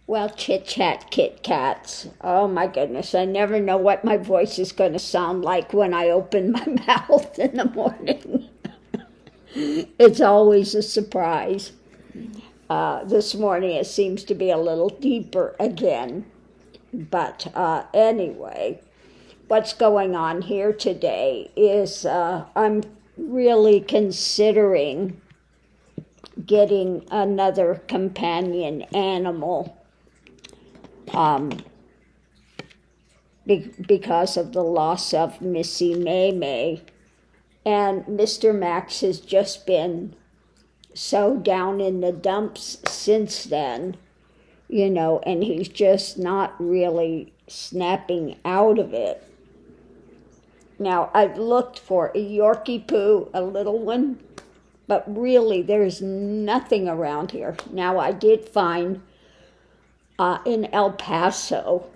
Well, chit chat, Kit Kats. Oh my goodness, I never know what my voice is going to sound like when I open my mouth in the morning. It's always a surprise. This morning it seems to be a little deeper again. But anyway, what's going on here today is I'm really considering getting another companion animal because of the loss of Missy May May. And Mr. Max has just been so down in the dumps since then, and he's just not really snapping out of it. Now, I've looked for a Yorkie Poo, a little one, but really there's nothing around here. Now, I did find in El Paso,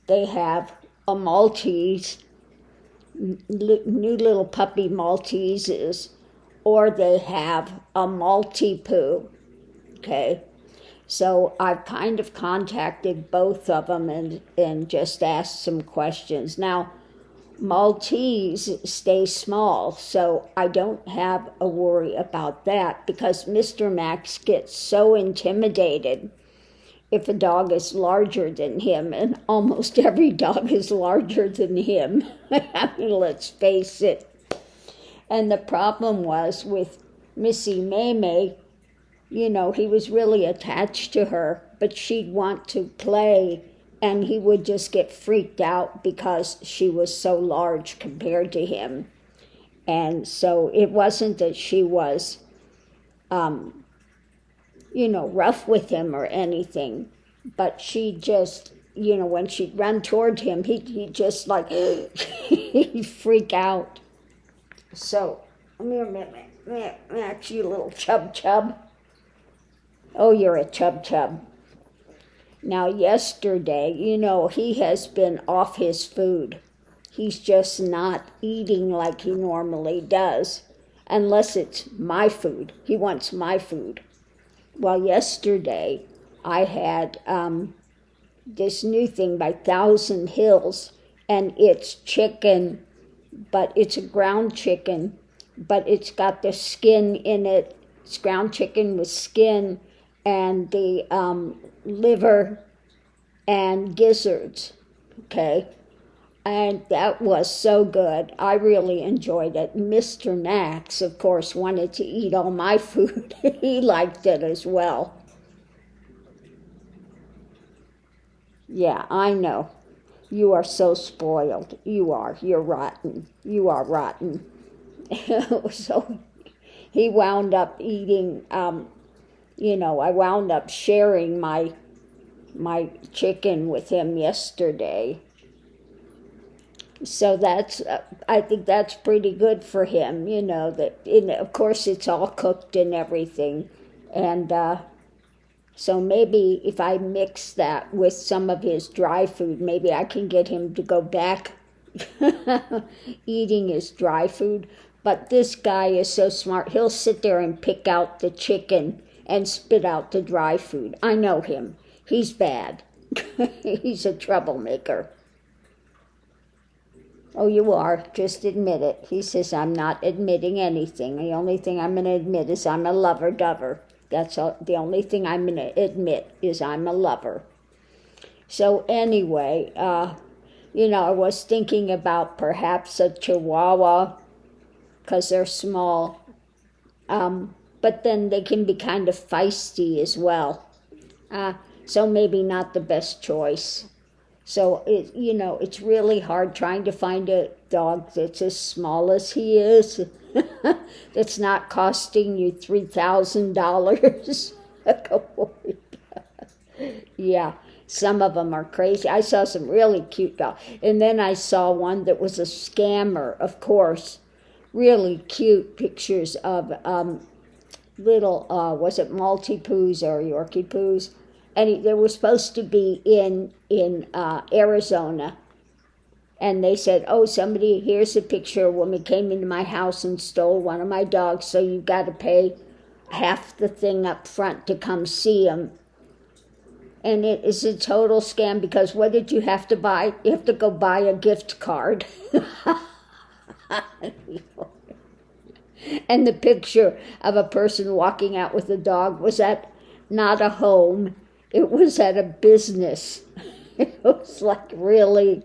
they have a Maltese, new little puppy Malteses, or they have a Maltipoo, okay? So I've kind of contacted both of them and just asked some questions. Now, Maltese stay small, so I don't have a worry about that because Mr. Max gets so intimidated if a dog is larger than him, and almost every dog is larger than him. I mean, let's face it. And the problem was with Missy May May, he was really attached to her, but she'd want to play, and he would just get freaked out because she was so large compared to him. And so it wasn't that she was, rough with him or anything, but she just, when she'd run toward him, he'd just like, he'd freak out. So, come here, Max, you little chub. Oh, you're a chub. Now, yesterday, he has been off his food. He's just not eating like he normally does, unless it's my food. He wants my food. Well, yesterday, I had this new thing by Thousand Hills, and it's chicken, but it's a ground chicken, but it's got the skin in it. It's ground chicken with skin and the liver and gizzards, okay? And that was so good. I really enjoyed it. Mr. Max, of course, wanted to eat all my food. He liked it as well. Yeah, I know. You are so spoiled. You are. You're rotten. You are rotten. So he wound up eating, I wound up sharing my chicken with him yesterday. So that's, I think that's pretty good for him, of course it's all cooked and everything. And so maybe if I mix that with some of his dry food, maybe I can get him to go back eating his dry food. But this guy is so smart. He'll sit there and pick out the chicken and spit out the dry food. I know him. He's bad. He's a troublemaker. Oh, you are. Just admit it. He says, I'm not admitting anything. The only thing I'm going to admit is I'm a lover-dover. That's all, the only thing I'm going to admit is I'm a lover. So anyway, I was thinking about perhaps a Chihuahua because they're small. But then they can be kind of feisty as well. So maybe not the best choice. So, it's really hard trying to find a dog that's as small as he is, that's not costing you $3,000. Yeah, some of them are crazy. I saw some really cute dogs. And then I saw one that was a scammer, of course. Really cute pictures of little, was it Maltipoos or Yorkie Poos? And they were supposed to be in Arizona. And they said, here's a picture. A woman came into my house and stole one of my dogs, so you've got to pay half the thing up front to come see him. And it is a total scam because what did you have to buy? You have to go buy a gift card. And the picture of a person walking out with a dog was at not a home, it was at a business. It was like, really,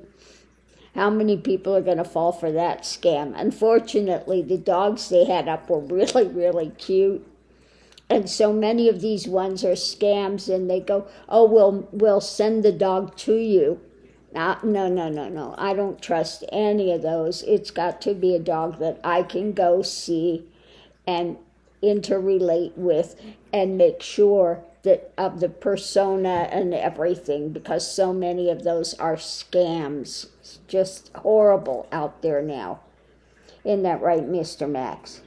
how many people are going to fall for that scam? Unfortunately, the dogs they had up were really, really cute. And so many of these ones are scams, and they go, oh, we'll send the dog to you. No. I don't trust any of those. It's got to be a dog that I can go see and interrelate with and make sure that of the persona and everything, because so many of those are scams. It's just horrible out there now. Isn't that right, Mr. Max?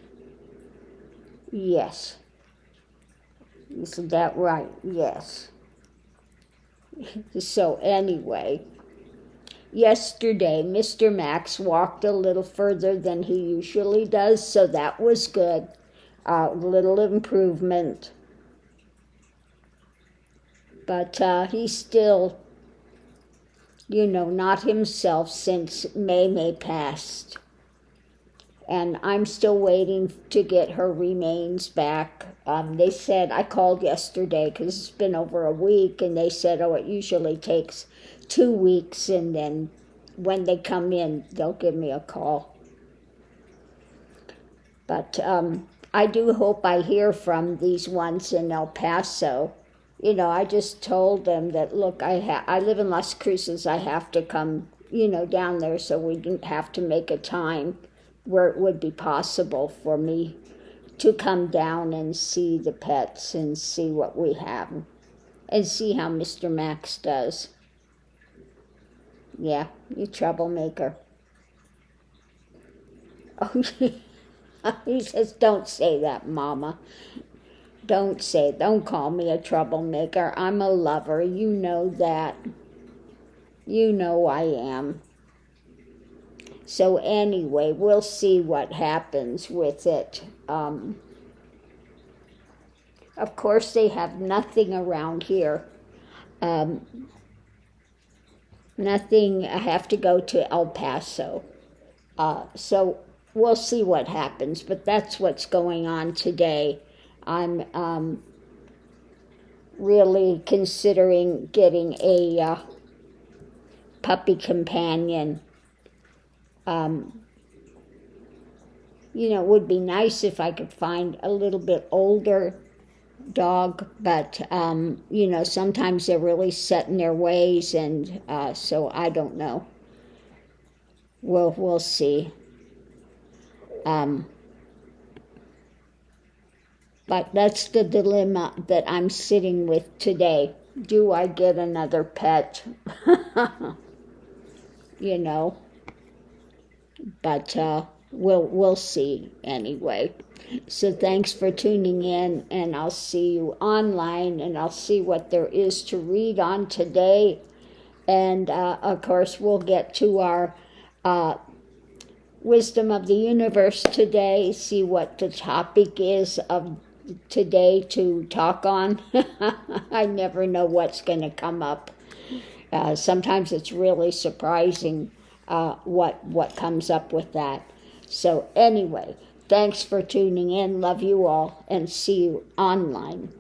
Yes. Isn't that right? Yes. So anyway, yesterday Mr. Max walked a little further than he usually does, so that was good. A little improvement. But he's still, not himself since May passed. And I'm still waiting to get her remains back. They said, I called yesterday because it's been over a week, and they said, it usually takes 2 weeks, and then when they come in, they'll give me a call. But I do hope I hear from these ones in El Paso. I just told them that, look, I live in Las Cruces. I have to come, down there, so we didn't have to make a time where it would be possible for me to come down and see the pets and see what we have and see how Mr. Max does. Yeah, you troublemaker. Oh, he says, don't say that, Mama. Don't call me a troublemaker. I'm a lover. You know that. You know I am. So anyway, we'll see what happens with it. Of course, they have nothing around here. Nothing. I have to go to El Paso. So we'll see what happens. But that's what's going on today. I'm really considering getting a puppy companion. It would be nice if I could find a little bit older dog, but, sometimes they're really set in their ways, and so I don't know. We'll see. But that's the dilemma that I'm sitting with today. Do I get another pet? But we'll see anyway. So thanks for tuning in, and I'll see you online, and I'll see what there is to read on today. And of course, we'll get to our Wisdom of the Universe today, see what the topic is of today to talk on. I never know what's going to come up. Sometimes it's really surprising what comes up with that. So anyway, thanks for tuning in. Love you all, and see you online.